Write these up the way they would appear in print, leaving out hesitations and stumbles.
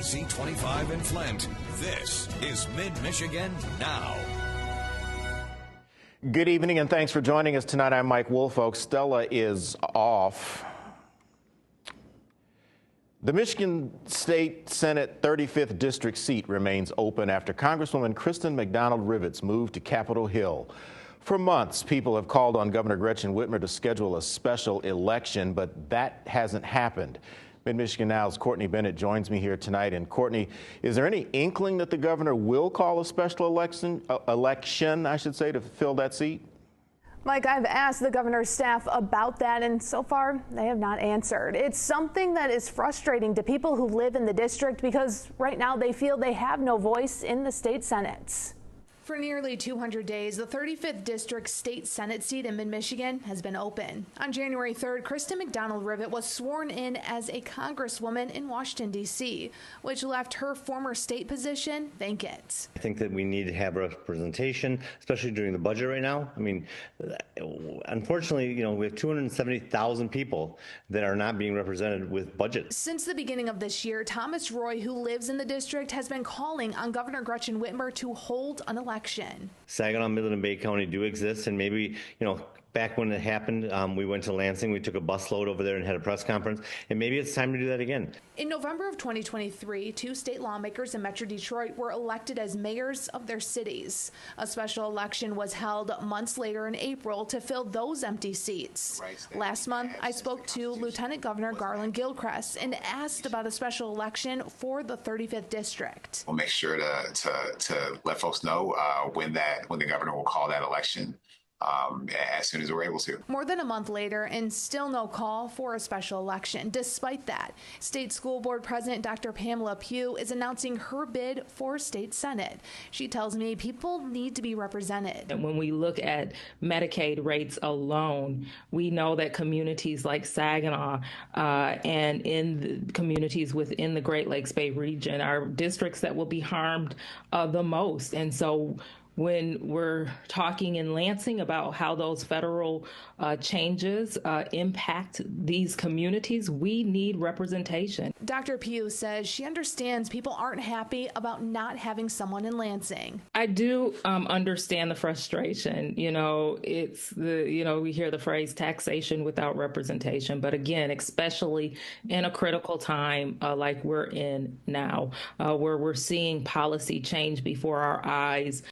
Z25 in Flint. This is Mid-Michigan Now. Good evening and thanks for joining us tonight. I'm Mike Woolfolk. Stella is off. The Michigan State Senate 35th District seat remains open after Congresswoman Kristen McDonald Rivet's move to Capitol Hill. For months, people have called on Governor Gretchen Whitmer to schedule a special election, but that hasn't happened. Mid-Michigan Now's Courtney Bennett joins me here tonight. And Courtney, is there any inkling that the governor will call a special election, to fill that seat? Mike, I've asked the governor's staff about that, and so far they have not answered. It's something that is frustrating to people who live in the district because right now they feel they have no voice in the state Senate. For nearly 200 days, the 35th District State Senate seat in Mid-Michigan has been open. On January 3rd, Kristen McDonald Rivet was sworn in as a congresswoman in Washington, D.C., which left her former state position vacant. I think that we need to have representation, especially during the budget right now. I mean, unfortunately, we have 270,000 people that are not being represented with budgets. Since the beginning of this year, Thomas Roy, who lives in the district, has been calling on Governor Gretchen Whitmer to hold an election. Saginaw, Midland, and Bay County do exist, and maybe, back when it happened, we went to Lansing, we took a busload over there and had a press conference, and maybe it's time to do that again. In November of 2023, 2 state lawmakers in Metro Detroit were elected as mayors of their cities. A special election was held months later in April to fill those empty seats. Last month, I spoke to Lieutenant Governor Garland Gilchrist and asked about a special election for the 35th District. We'll make sure to let folks know when the governor will call that election. As soon as we're able to. More than a month later and still no call for a special election. Despite that, State School Board President Dr. Pamela Pugh is announcing her bid for State Senate. She tells me people need to be represented. And when we look at Medicaid rates alone, we know that communities like Saginaw and in the communities within the Great Lakes Bay region are districts that will be harmed the most. And so when we're talking in Lansing about how those federal changes impact these communities, we need representation. Dr. Pugh says she understands people aren't happy about not having someone in Lansing. I do understand the frustration. It's we hear the phrase taxation without representation, but again, especially in a critical time like we're in now, where we're seeing policy change before our eyes.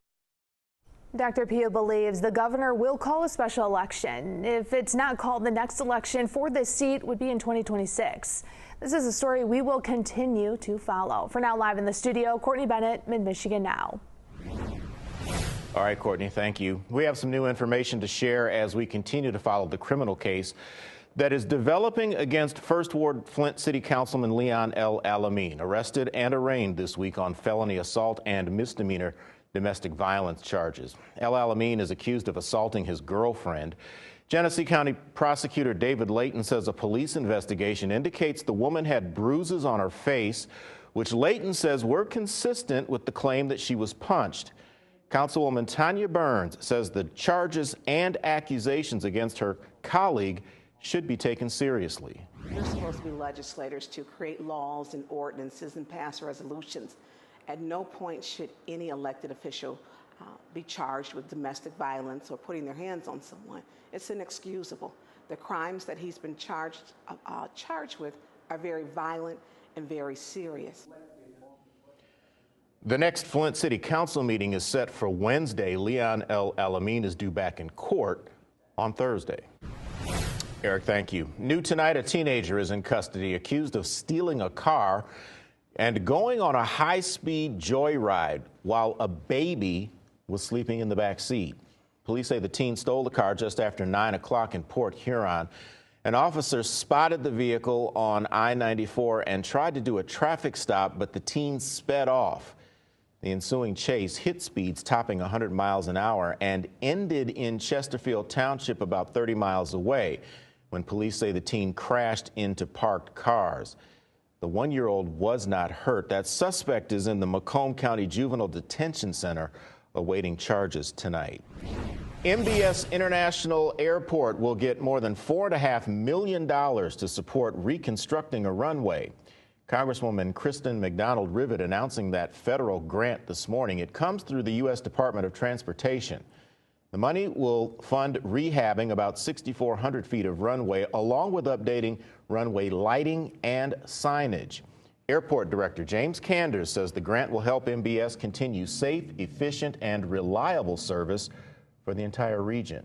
Dr. Pugh believes the governor will call a special election. If it's not called, the next election for this seat would be in 2026. This is a story we will continue to follow. For now, live in the studio, Courtney Bennett, Mid-Michigan Now. All right, Courtney, thank you. We have some new information to share as we continue to follow the criminal case that is developing against First Ward Flint City Councilman Leon El-Alamin, arrested and arraigned this week on felony assault and misdemeanor domestic violence charges. El-Alamin is accused of assaulting his girlfriend. Genesee County Prosecutor David Layton says a police investigation indicates the woman had bruises on her face, which Layton says were consistent with the claim that she was punched. Councilwoman Tanya Burns says the charges and accusations against her colleague should be taken seriously. We're supposed to be legislators to create laws and ordinances and pass resolutions. At no point should any elected official be charged with domestic violence or putting their hands on someone. It's inexcusable. The crimes that he's been charged with are very violent and very serious. The next Flint City Council meeting is set for Wednesday. Leon El-Alamin is due back in court on Thursday. Eric, thank you. New tonight, a teenager is in custody accused of stealing a car and going on a high-speed joyride while a baby was sleeping in the back seat. Police say the teen stole the car just after 9 o'clock in Port Huron. An officer spotted the vehicle on I-94 and tried to do a traffic stop, but the teen sped off. The ensuing chase hit speeds topping 100 miles an hour and ended in Chesterfield Township about 30 miles away when police say the teen crashed into parked cars. The 1-year-old was not hurt. That suspect is in the Macomb County Juvenile Detention Center awaiting charges tonight. MBS International Airport will get more than $4.5 million to support reconstructing a runway. Congresswoman Kristen McDonald Rivet announcing that federal grant this morning. It comes through the U.S. Department of Transportation. The money will fund rehabbing about 6,400 feet of runway, along with updating runway lighting and signage. Airport Director James Kanders says the grant will help MBS continue safe, efficient, and reliable service for the entire region.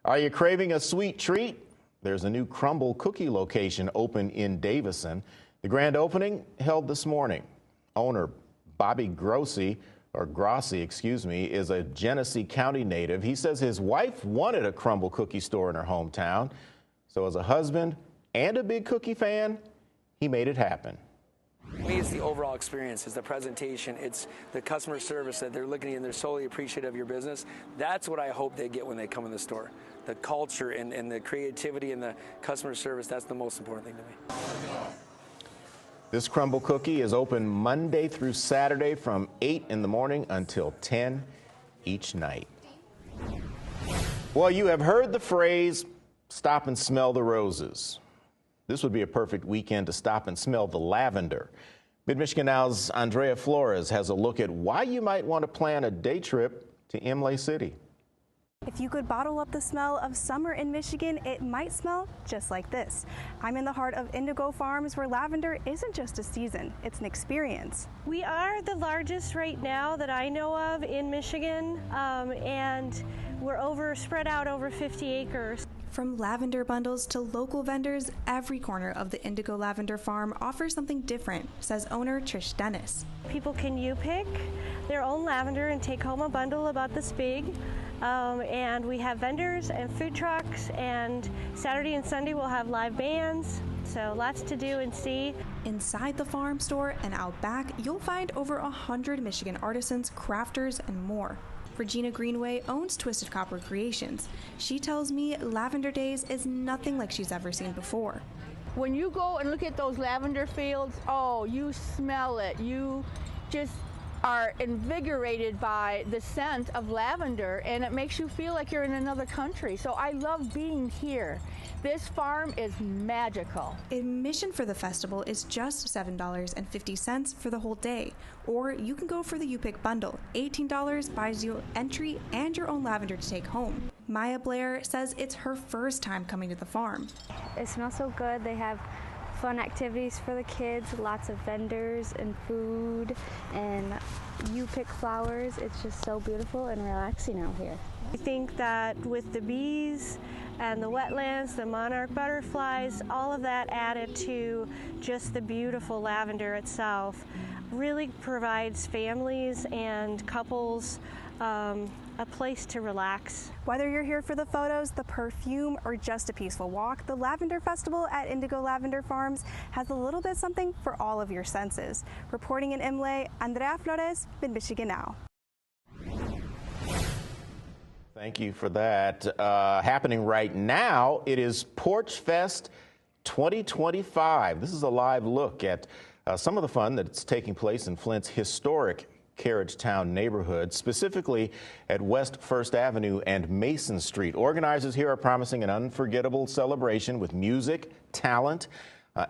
Are you craving a sweet treat? There's a new crumble cookie location open in Davison. The grand opening held this morning. Owner Bobby Grossi is a Genesee County native. He says his wife wanted a crumble cookie store in her hometown. So as a husband and a big cookie fan, he made it happen. For me, it's the overall experience, it's the presentation, it's the customer service that they're looking at and they're solely appreciative of your business. That's what I hope they get when they come in the store. The culture and the creativity and the customer service, that's the most important thing to me. This crumble cookie is open Monday through Saturday from 8 in the morning until 10 each night. Well, you have heard the phrase, stop and smell the roses. This would be a perfect weekend to stop and smell the lavender. Mid-Michigan Now's Andrea Flores has a look at why you might want to plan a day trip to Imlay City. If you could bottle up the smell of summer in Michigan, it might smell just like this. I'm in the heart of Indigo Farms, where lavender isn't just a season, it's an experience. We are the largest right now that I know of in Michigan, and we're spread out over 50 acres. From lavender bundles to local vendors, every corner of the Indigo Lavender Farm offers something different, says owner Trish Dennis. People can pick their own lavender and take home a bundle about this big. And we have vendors and food trucks, and Saturday and Sunday we'll have live bands, so lots to do and see. Inside the farm store and out back, you'll find over 100 Michigan artisans, crafters, and more. Regina Greenway owns Twisted Copper Creations. She tells me Lavender Days is nothing like she's ever seen before. When you go and look at those lavender fields, oh, you smell it. You just are invigorated by the scent of lavender, and it makes you feel like you're in another country. So I love being here. This farm is magical. Admission for the festival is just $7.50 for the whole day, or you can go for the U-Pick bundle. $18 buys you entry and your own lavender to take home. Maya Blair says it's her first time coming to the farm. It smells so good. They have fun activities for the kids, lots of vendors and food, and you pick flowers. It's just so beautiful and relaxing out here. I think that with the bees and the wetlands, the monarch butterflies, all of that added to just the beautiful lavender itself really provides families and couples a place to relax. Whether you're here for the photos, the perfume, or just a peaceful walk, the Lavender Festival at Indigo Lavender Farms has a little bit something for all of your senses. Reporting in Imlay, Andrea Flores, Mid-Michigan Now. Thank you for that. Happening right now, it is PorchFest 2025. This is a live look at some of the fun that's taking place in Flint's historic Carriagetown neighborhood, specifically at West 1st Avenue and Mason Street. Organizers here are promising an unforgettable celebration with music, talent,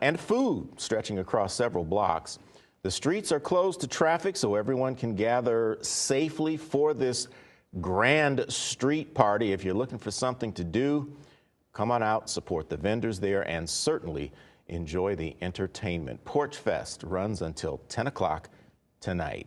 and food stretching across several blocks. The streets are closed to traffic so everyone can gather safely for this grand street party. If you're looking for something to do, come on out, support the vendors there, and certainly enjoy the entertainment. PorchFest runs until 10 o'clock tonight.